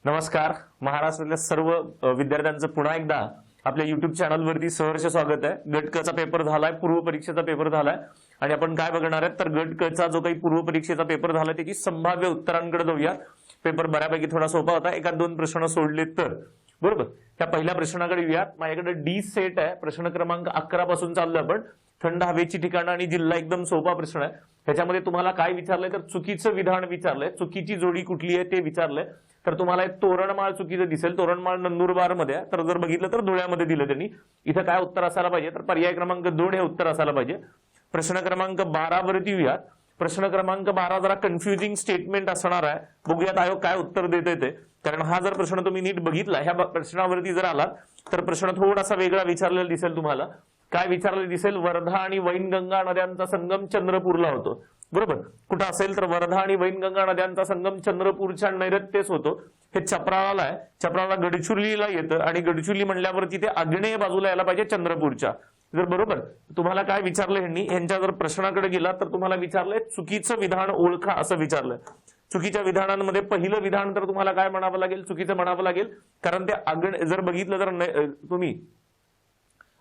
नमस्कार. महाराष्ट्रातल्या सर्व विद्यार्थ्यांचं पुन्हा एकदा आपल्या युट्यूब चॅनलवरती सहर्ष स्वागत आहे. गट क चा पेपर झालाय, पूर्व परीक्षेचा पेपर झालाय आणि आपण काय बघणार आहेत तर गट क चा जो काही पूर्व परीक्षेचा पेपर झाला त्याची संभाव्य उत्तरांकडे जाऊया. पेपर बऱ्यापैकी थोडा सोपा होता, एखाद दोन प्रश्न सोडले तर. बरोबर, त्या पहिल्या प्रश्नाकडे येऊया. माझ्याकडे डी सेट आहे, प्रश्न क्रमांक 11 पासून चाललोय आपण. थंड हवेची ठिकाणं आणि जिल्हा एकदम सोपा प्रश्न आहे. ह्याच्यामध्ये तुम्हाला काय विचारलंय तर चुकीचं विधान विचारलंय, चुकीची जोडी कुठली आहे ते विचारलंय. तर तुम्हाला तोरणमाळ चुकीचं दिसेल. तोरणमाळ नंदुरबार मध्ये आहे, तर जर बघितलं तर धुळ्यामध्ये दिलं त्यांनी. इथं काय उत्तर असायला पाहिजे तर पर्याय क्रमांक 2 हे उत्तर असायला पाहिजे. प्रश्न क्रमांक 12 वरती येऊयात. प्रश्न क्रमांक 12 जरा कन्फ्युजिंग स्टेटमेंट असणार आहे. बघूयात आयोग काय उत्तर देते ते, कारण हा जर प्रश्न तुम्ही नीट बघितला, ह्या प्रश्नावरती जर आलात तर प्रश्न थोडासा वेगळा विचारलेला दिसेल तुम्हाला. काय विचारलेलं दिसेल, वर्धा आणि वैनगंगा नद्यांचा संगम चंद्रपूरला होतो. बरोबर, कुठं असेल तर वर्धा आणि वैनगंगा नद्यांचा संगम चंद्रपूरच्या नैऋत्येस होतो. हे चपराळाला आहे, चपराळा गडचिरोलीला येतं आणि गडचिरोली म्हणल्यावरती ते आग्नेय बाजूला यायला पाहिजे चंद्रपूरच्या. जर बरोबर तुम्हाला काय विचारलं ह्यांनी, ह्यांच्या जर प्रश्नाकडे गेला तर तुम्हाला विचारलंय चुकीचं विधान ओळखा असं विचारलंय. चुकीच्या विधानांमध्ये पहिलं विधान तर तुम्हाला काय म्हणावं लागेल, चुकीचं म्हणावं लागेल, कारण ते जर बघितलं तर तुम्ही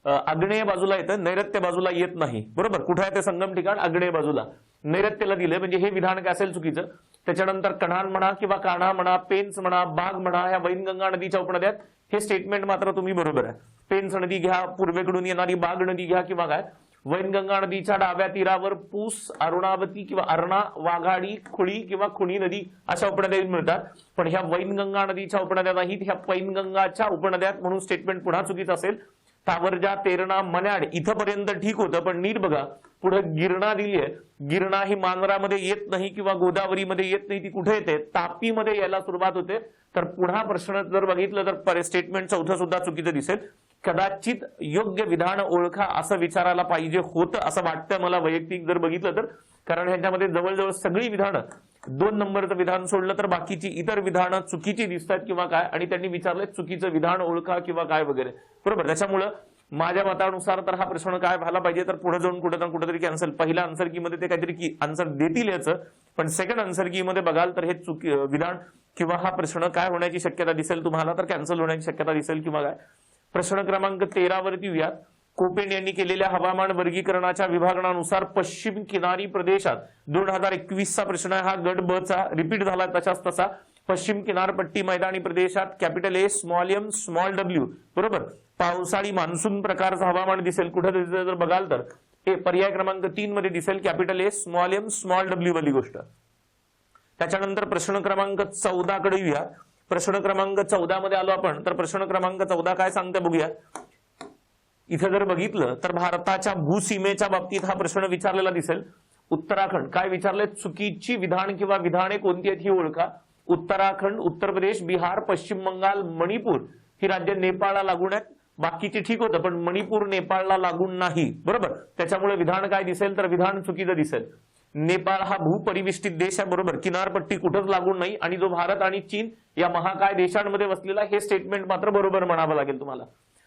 आग्नेय बाजूला येतं, नैऋत्य बाजूला येत नाही. बरोबर, कुठे आहे ते संगम ठिकाण, आग्नेय बाजूला, नैऋत्यला दिले, म्हणजे हे विधान काय असेल चुकीचं. त्याच्यानंतर कणान म्हणा किंवा कान्हा म्हणा, पेंच म्हणा, बाग म्हणा, ह्या वैनगंगा नदीच्या उपनद्यात हे स्टेटमेंट मात्र तुम्ही बरोबर आहे. पेंच नदी घ्या, पूर्वेकडून येणारी बाग नदी घ्या किंवा काय, वैनगंगा नदीच्या डाव्या तीरावर पूस, अरुणावती किंवा अरणा, वाघाडी, खुळी किंवा खुणी नदी अशा उपनद्या मिळतात. पण ह्या वैनगंगा नदीच्या उपनद्या नाहीत, ह्या पैनगंगाच्या उपनद्यात, म्हणून स्टेटमेंट पुन्हा चुकीचं असेल. तावरजा, तेरणा, मन्याड इथपर्यंत ठीक होतं, पण नीट बघा पुढे गिरणा दिलीये. गिरणा ही मांजरामध्ये येत नाही किंवा गोदावरीमध्ये येत नाही, ती कुठे येते, तापीमध्ये यायला सुरुवात होते. तर पुन्हा प्रश्न जर बघितलं तर स्टेटमेंट चौथं सुद्धा चुकीचं दिसेल. कदाचित योग्य विधान ओळखा असं विचारायला पाहिजे होतं असं वाटतं मला वैयक्तिक जर बघितलं तर, कारण ह्याच्यामध्ये जवळजवळ सगळी विधानं, 2 नंबरचं विधान सोडलं तर बाकीची इतर विधानं चुकीची दिसतात किंवा काय, आणि त्यांनी विचारलंय चुकीचं विधान ओळखा किंवा काय वगैरे. बरोबर, त्याच्यामुळं माझ्या मतानुसार तर हा प्रश्न काय व्हायला पाहिजे तर पुढे जाऊन कुठेतरी कॅन्सल. पहिल्या आन्सर की मध्ये ते काहीतरी आन्सर देतील याचं, पण सेकंड आन्सर की मध्ये बघाल तर हे विधान किंवा हा प्रश्न काय होण्याची शक्यता दिसेल तुम्हाला, तर कॅन्सल होण्याची शक्यता दिसेल किंवा काय. प्रश्न क्रमांक 13 वरती येऊयात. कोपेन यांनी केलेल्या हवामान वर्गीकरणाच्या विभागणानुसार पश्चिम किनारी प्रदेशात 2021 चा प्रश्न आहे हा. गट ब चा रिपीट झाला तशाच तसा. पश्चिम किनारपट्टी मैदानी प्रदेशात capital A, small M, small W. बरोबर, पावसाळी मान्सून प्रकारचं हवामान दिसेल. कुठे दिसेल जर बघाल तर पर्याय क्रमांक 3 मध्ये दिसेल, capital A, small M, small W वाली गोष्ट. त्याच्यानंतर प्रश्न क्रमांक 14 कडे येऊया. प्रश्न क्रमांक 14 मध्ये आलो आपण, तर प्रश्न क्रमांक 14 काय सांगते बघूया. इथे जर बघितलं तर भारताच्या भूसीमेच्या बाबतीत हा प्रश्न विचारलेला दिसेल. उत्तराखंड काय विचारलंय, चुकीची विधान किंवा विधाने कोणती आहेत ही ओळखा. उत्तराखंड, उत्तर प्रदेश, बिहार, पश्चिम बंगाल, मणिपूर ही राज्य नेपाळला लागून आहेत. बाकीची ठीक होतं, पण मणिपूर नेपाळला लागून नाही. बरोबर, त्याच्यामुळे विधान काय दिसेल तर विधान चुकीचं दिसेल. नेपाळ हा भूपरिवेष्टित देश आहे. बरोबर, किनारपट्टी कुठंच लागून नाही, आणि जो भारत आणि चीन या महाकाय देशांमध्ये वसलेला, हे स्टेटमेंट मात्र बरोबर म्हणावं लागेल तुम्हाला.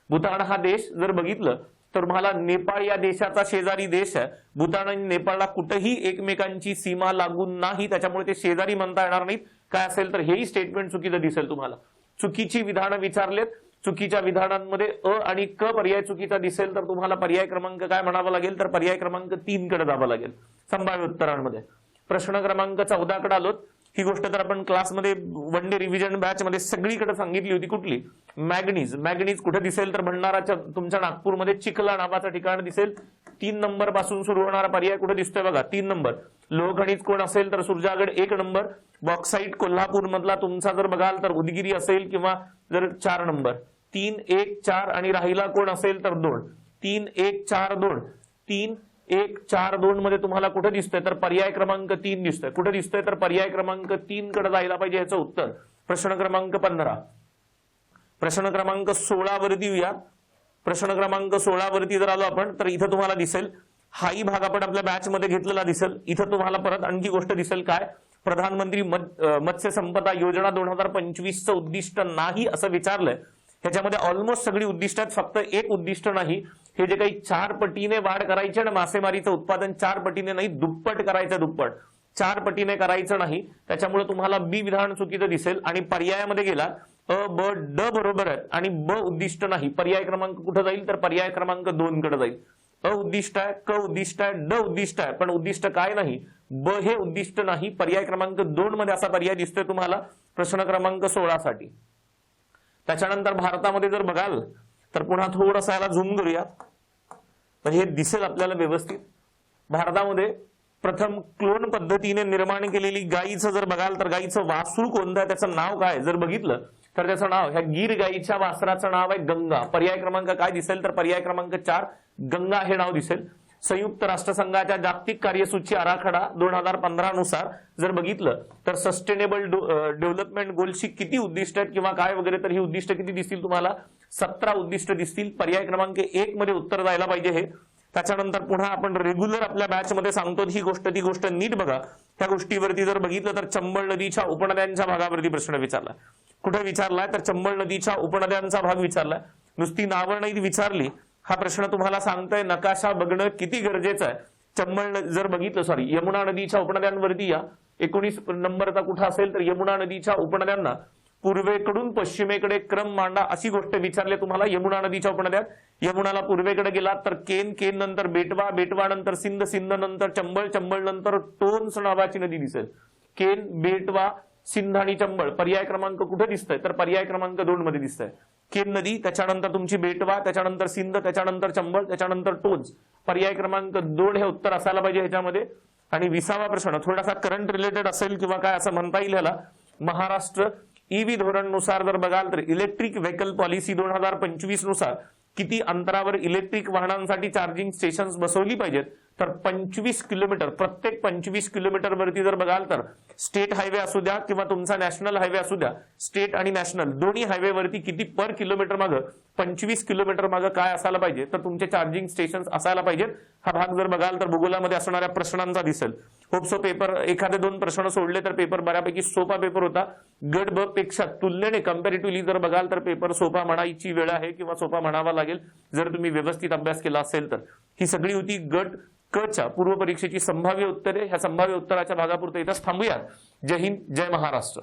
भूतान हा देश जर बघितलं तर तुम्हाला नेपाळ या देशाचा शेजारी देश आहे. भूतान आणि नेपाळला कुठेही एकमेकांची सीमा लागून नाही, त्याच्यामुळे ते शेजारी म्हणता येणार नाहीत. काय असेल तर हेही स्टेटमेंट चुकीचं दिसेल तुम्हाला. चुकीची विधानं विचारलेत, चुकीच्या विधानांमध्ये अ आणि क पर्याय चुकीचा दिसेल तर तुम्हाला पर्याय क्रमांक काय म्हणावा लागेल तर पर्याय क्रमांक 3 कडे जावं लागेल संभाव्य उत्तरांमध्ये. प्रश्न क्रमांक 14 कडे आलोत. ही गोष्ट तर आपण क्लासमध्ये वन डे रिव्हिजन बॅच मध्ये सगळीकडे सांगितली होती. कुठली, मॅग्नीज. मॅग्नीज कुठे दिसेल तर भंडाराच्या तुमच्या नागपूरमध्ये चिखला नावाचं ठिकाण दिसेल. 3 नंबर पासून सुरू होणारा पर्याय कुठे दिसतोय बघा, 3 नंबर. लोहखनिज कोण असेल तर सुरजागड 1 नंबर. बॉक्साईट कोल्हापूर मधला तुमचा जर बघाल तर उदगिरी असेल किंवा जर 4 नंबर. 3, 1, 4 आणि राहिला कोण असेल तर 2. 3, 1, 4, 2. 3, 1, 4, 2 मध्ये तुम्हाला कुठे दिसतोय तर पर्याय क्रमांक 3 दिसतोय. कुठे दिसतोय तर पर्याय क्रमांक 3 कडे जायला पाहिजे ह्याचं उत्तर. प्रश्न क्रमांक 15. प्रश्न क्रमांक 16 वरती येऊया. प्रश्न क्रमांक 16 वरती जर आलो आपण तर इथं तुम्हाला दिसेल, हाही भाग आपण आपल्या बॅच मध्ये घेतलेला दिसेल. इथं तुम्हाला परत आणखी गोष्ट दिसेल, काय, प्रधानमंत्री मत्स्य संपदा योजना 2025चं उद्दिष्ट नाही असं विचारलंय. ह्याच्यामध्ये ऑलमोस्ट सगळी उद्दिष्ट आहेत, फक्त एक उद्दिष्ट नाही. हे जे काही 4 पटीने वाढ करायची ना मासेमारीचं उत्पादन, 4 पटीने नाही, दुप्पट करायचं, दुप्पट. 4 पटीने करायचं नाही, त्याच्यामुळे तुम्हाला बी विधान चुकीचं दिसेल. आणि पर्यायामध्ये गेला अ ब ड बरोबर आहे आणि ब उद्दिष्ट नाही, पर्याय क्रमांक कुठे जाईल तर पर्याय क्रमांक 2 कडे जाईल. अ उद्दिष्ट आहे, क उद्दिष्ट आहे, ड उद्दिष्ट आहे, पण उद्दिष्ट काय नाही, ब हे उद्दिष्ट नाही. पर्याय क्रमांक 2 मध्ये असा पर्याय दिसतोय तुम्हाला प्रश्न क्रमांक 16 साठी. त्याच्यानंतर भारतामध्ये जर बघाल तर पुन्हा थोडंसं याला झूम करूया तर हे दिसेल आपल्याला व्यवस्थित. भारतामध्ये प्रथम क्लोन पद्धतीने निर्माण केलेली गायीचं जर बघाल तर गायीचं वासरू कोणतं आहे, त्याचं नाव काय जर बघितलं तर त्याचं नाव, ह्या गीर गायीच्या वासराचं नाव आहे गंगा. पर्याय क्रमांक काय दिसेल तर पर्याय क्रमांक 4 गंगा हे नाव दिसेल. संयुक्त राष्ट्रसंघाच्या जागतिक कार्यसूची आराखडा 2015 नुसार जर बघितलं तर सस्टेनेबल डेव्हलपमेंट गोलची किती उद्दिष्ट आहेत किंवा काय वगैरे, तर ही उद्दिष्ट किती दिसतील तुम्हाला, 17 उद्दिष्ट दिसतील. पर्याय क्रमांक 1 मध्ये उत्तर जायला पाहिजे हे. त्याच्यानंतर पुन्हा आपण रेग्युलर आपल्या बॅच मध्ये सांगतो ही गोष्ट ती गोष्ट नीट बघा. त्या गोष्टीवरती जर बघितलं तर चंबळ नदीच्या उपनद्यांच्या भागावरती प्रश्न विचारला. कुठे विचारलाय तर चंबळ नदीच्या उपनद्यांचा भाग विचारलाय. नुसती नावं नाही विचारली. हा प्रश्न तुम्हाला सांगतोय नकाशा बघणं किती गरजेचं आहे. चंबळ जर बघितलं यमुना नदीच्या उपनद्यांवरती या 19 नंबरचा कुठं असेल तर यमुना नदीच्या उपनद्यांना पूर्वेकडून पश्चिमेकडे क्रम मांडा अशी गोष्ट विचारली तुम्हाला. यमुना नदीच्या उपनद्यात यमुनाला पूर्वेकडे गेलात तर केन, केन नंतर बेटवा, बेटवा नंतर सिंध, सिंध नंतर चंबळ, चंबळ नंतर टोन्स नावाची नदी दिसेल. केन, बेटवा, सिंध आणि चंबळ पर्याय क्रमांक कुठे दिसतंय तर पर्याय क्रमांक 2 मध्ये दिसतंय. केन नदी, त्याच्यानंतर तुमची बेटवा, त्याच्यानंतर सिंध, त्याच्यानंतर चंबळ, त्याच्यानंतर टोन्स. पर्याय क्रमांक 2 हे उत्तर असायला पाहिजे ह्याच्यामध्ये. आणि 20वा प्रश्न थोडासा करंट रिलेटेड असेल किंवा काय असं म्हणता येईल ह्याला. महाराष्ट्र ईव्ही धोरण नुसार जर बघाल तर इलेक्ट्रिक व्हेकल पॉलिसी 2025 नुसार किती अंतरावर इलेक्ट्रिक वाहनांसाठी चार्जिंग स्टेशन्स बसवली पाहिजेत तर 25 किलोमीटर. प्रत्येक 25 किलोमीटर वरती जर बघाल तर स्टेट हायवे असू द्या किंवा तुमचा नॅशनल हायवे असू द्या, स्टेट आणि नॅशनल दोन्ही हायवे वरती किती पर किलोमीटर मागं 25 किलोमीटर मागं काय असायला पाहिजे तर तुमचे चार्जिंग स्टेशन्स असायला पाहिजेत. हा भाग जर बघाल तर भूगोलामध्ये असणाऱ्या प्रश्नांचा दिसेल. होप सो पेपर एखादे 2 प्रश्न सोडले तर पेपर बऱ्यापैकी सोपा पेपर होता. गट ब पेक्षा तुलनेने कम्पॅरेटिव्हली जर बघाल तर पेपर सोपा म्हणायची वेळ आहे किंवा सोपा म्हणावा लागेल जर तुम्ही व्यवस्थित अभ्यास केला असेल तर. ही सगळी होती गट क च्या पूर्व परीक्षेची संभाव्य उत्तरे. ह्या संभाव्य उत्तराच्या भागापुरते इथंच थांबूयात. जय हिंद, जय महाराष्ट्र.